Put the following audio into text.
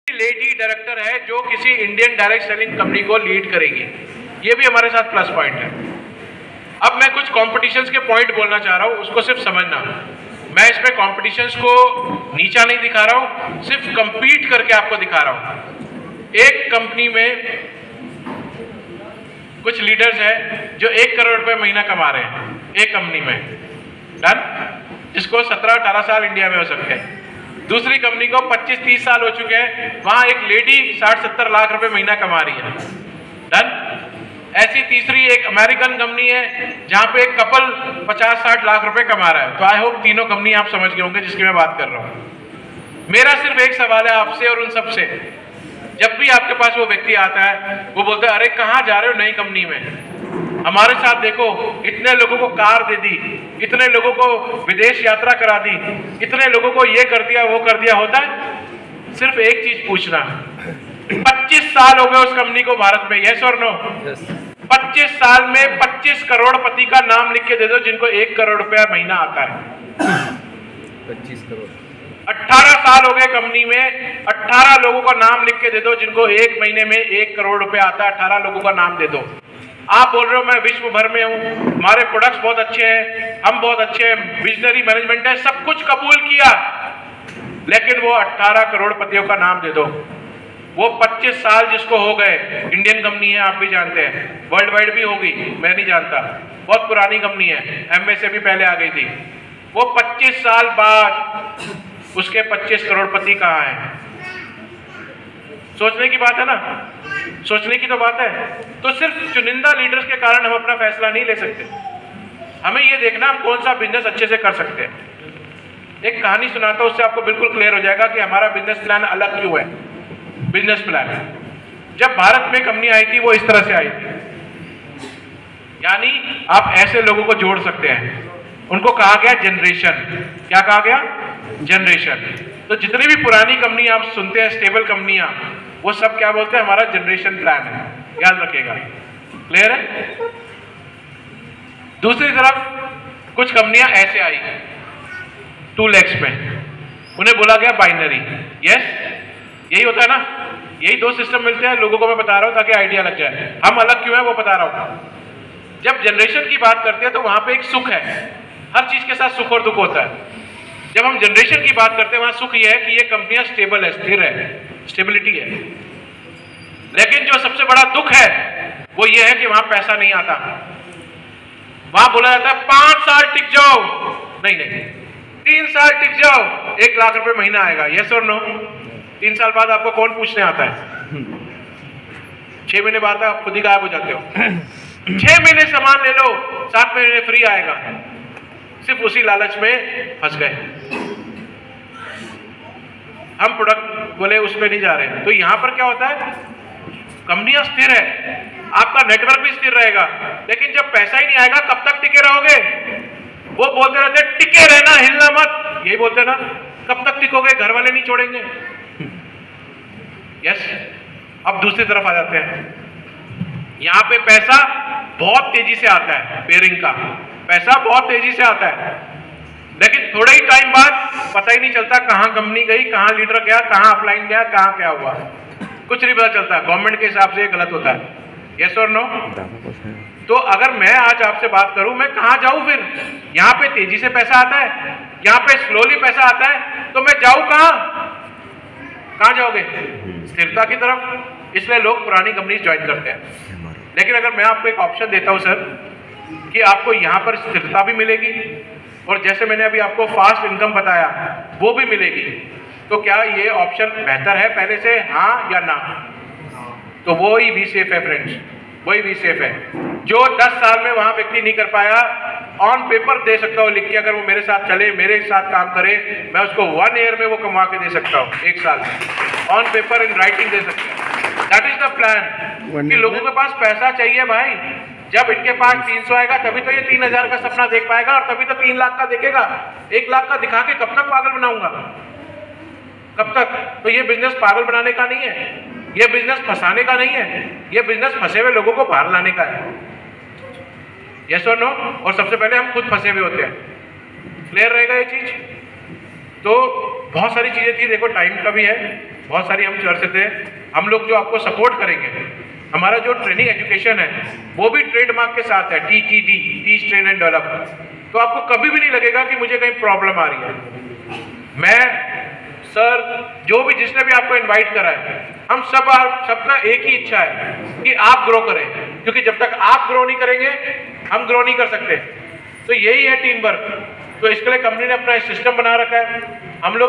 Lady director है जो किसी इंडियन डायरेक्ट सेलिंग कंपनी को लीड करेगी। ये भी हमारे साथ प्लस पॉइंट है। अब मैं कुछ कॉम्पिटिशन्स के पॉइंट बोलना चाह रहा हूँ, उसको सिर्फ समझना। मैं इसमें कॉम्पिटिशन्स को नीचा नहीं दिखा रहा हूँ, सिर्फ कंपीट करके आपको दिखा रहा हूँ। एक कंपनी में कुछ लीडर्स हैं जो 1 करोड़ रुपए महीना कमा रहे हैं एक कंपनी में, डन, जिसको 17-18 साल इंडिया में हो सकते हैं। दूसरी कंपनी को 25-30 साल हो चुके हैं, वहां एक लेडी 60-70 लाख रुपए महीना कमा रही है, डन। ऐसी तीसरी एक अमेरिकन कंपनी है जहां पे एक कपल 50-60 लाख रुपए कमा रहा है। तो आई होप तीनों कंपनी आप समझ गए होंगे जिसकी मैं बात कर रहा हूं। मेरा सिर्फ एक सवाल है आपसे और उन सबसे, जब भी आपके पास वो व्यक्ति आता है वो बोलता है अरे कहाँ जा रहे हो नई कंपनी में, हमारे साथ देखो, इतने लोगों को कार दे दी, इतने लोगों को विदेश यात्रा करा दी, इतने लोगों को ये कर दिया वो कर दिया। होता है सिर्फ एक चीज पूछना, 25 साल हो गए उस कंपनी को भारत में, यस और नो? 25 साल में 25 करोड़पति का नाम लिख के दे दो जिनको 1 करोड़ रुपया महीना आता है। 25 करोड़। 18 साल हो गए कंपनी में, 18 लोगों का नाम लिख के दे दो जिनको एक महीने में 1 करोड़ रुपया आता है। 18 लोगों का नाम दे दो। आप बोल रहे हो मैं विश्व भर में हूं, हमारे प्रोडक्ट्स बहुत अच्छे हैं, हम बहुत अच्छे हैं, विजनरी मैनेजमेंट है, सब कुछ कबूल किया, लेकिन वो 18 करोड़पतियों का नाम दे दो। वो 25 साल जिसको हो गए, इंडियन कंपनी है आप भी जानते हैं, वर्ल्ड वाइड भी होगी, मैं नहीं जानता, बहुत पुरानी कंपनी है, एमए से भी पहले आ गई थी। वो 25 साल बाद उसके 25 करोड़पति कहाँ हैं? सोचने की बात है ना, सोचने की तो बात है। तो सिर्फ चुनिंदा लीडर्स के कारण हम अपना फैसला नहीं ले सकते, हमें ये देखना हम कौन सा बिजनेस अच्छे से कर सकते हैं। एक कहानी सुनाता हूं, उससे आपको बिल्कुल क्लियर हो जाएगा कि हमारा बिजनेस प्लान अलग क्यों है। बिजनेस प्लान, जब भारत में कंपनी आई थी वो इस तरह से आई थी, यानी आप ऐसे लोगों को जोड़ सकते हैं, उनको कहा गया जनरेशन। क्या कहा गया? जनरेशन। तो जितनी भी पुरानी कंपनी आप सुनते हैं, स्टेबल कंपनियां, वो सब क्या बोलते हैं? हमारा जनरेशन प्लान है, याद रखिएगा। क्लियर है? दूसरी तरफ कुछ कंपनियां ऐसे आई 2 लेग्स में, उन्हें बोला गया बाइनरी। यस, यही होता है ना, यही 2 सिस्टम मिलते हैं। लोगों को मैं बता रहा हूं ताकि आइडिया लग जाए हम अलग क्यों है, वो बता रहा हूं। जब जनरेशन की बात करते हैं तो वहां पे एक सुख है, हर चीज के साथ सुख और दुख होता है। जब हम जनरेशन की बात करते हैं वहां सुख यह है कि ये कंपनियां स्टेबल है, स्थिर है, स्टेबिलिटी है। लेकिन जो सबसे बड़ा दुख है वो ये है कि वहां पैसा नहीं आता। वहां बोला जाता है 5 साल टिक जाओ, नहीं 3 साल टिक जाओ, 1 लाख रुपए महीना आएगा। यस और नो? 3 साल बाद आपको कौन पूछने आता है? 6 महीने बाद आप खुद ही गायब हो जाते हो। 6 महीने सामान ले लो, 7 महीने फ्री आएगा। सिर्फ उसी लालच में फंस गए। हम प्रोडक्ट बोले उस पर नहीं जा रहे। तो यहां पर क्या होता है, कंपनियां स्थिर है, आपका नेटवर्क भी स्थिर रहेगा, लेकिन जब पैसा ही नहीं आएगा कब तक टिके रहोगे? वो बोलते रहते हैं टिके रहना, हिलना मत, यही बोलते ना, कब तक टिकोगे? घर वाले नहीं छोड़ेंगे। यस। अब दूसरी तरफ आ जाते हैं, यहां पे पैसा बहुत तेजी से आता है, पेयरिंग का पैसा बहुत तेजी से आता है, लेकिन थोड़े ही टाइम बाद पता ही नहीं चलता कहां कंपनी गई, कहां लीडर गया, कहां अपलाइन गया, कहां क्या हुआ, कुछ नहीं पता चलता। गवर्नमेंट के हिसाब से ये गलत होता है। यस और नो? तो अगर मैं आज आपसे बात करूं, मैं कहां जाऊं फिर? यहां पे तेजी से पैसा आता है, यहां पे स्लोली पैसा आता है, तो मैं जाऊं कहां जाओगे? स्थिरता की तरफ। इसलिए लोग पुरानी कंपनी ज्वाइन करते हैं। लेकिन अगर मैं आपको एक ऑप्शन देता हूं सर, कि आपको यहां पर स्थिरता भी मिलेगी और जैसे मैंने अभी आपको फास्ट इनकम बताया वो भी मिलेगी, तो क्या ये ऑप्शन बेहतर है पहले से, हाँ या ना? तो वो ही वी सेफ है फ्रेंड्स, वही वी सेफ है। जो 10 साल में वहां व्यक्ति नहीं कर पाया, ऑन पेपर दे सकता हूं लिख के, अगर वो मेरे साथ चले, मेरे साथ काम करे, मैं उसको 1 ईयर में वो कमा के दे सकता हूं, 1 साल में ऑन पेपर इन राइटिंग दे सकता हूं। That is the plan. कि लोगों के पास पैसा चाहिए भाई, जब इनके पास 300 आएगा तभी तो ये 3000 का सपना देख पाएगा, और तभी तो 3 लाख का देखेगा। 1 लाख का दिखा के कब तक पागल बनाऊंगा? कब तक? तो ये बिजनेस पागल बनाने का नहीं है, ये बिजनेस फंसाने का नहीं है, ये बिजनेस फंसे हुए लोगों को बाहर लाने का है। यस और नो? और सबसे पहले हम खुद फंसे हुए होते हैं। क्लियर रहेगा ये चीज? तो बहुत सारी चीजें थी, देखो टाइम का भी है। बहुत सारी हम चर्चा थे, हम लोग जो आपको सपोर्ट करेंगे, हमारा जो ट्रेनिंग एजुकेशन है वो भी ट्रेडमार्क के साथ है, TTD, teach train and develop. तो आपको कभी भी नहीं लगेगा कि मुझे कहीं प्रॉब्लम आ रही है। मैं सर जो भी जिसने भी आपको इनवाइट करा है, हम सबका एक ही इच्छा है कि आप ग्रो करें, क्योंकि जब तक आप ग्रो नहीं करेंगे हम ग्रो नहीं कर सकते। तो यही है टीम वर्क। तो इसके लिए कंपनी ने अपना सिस्टम बना रखा है। हम लोग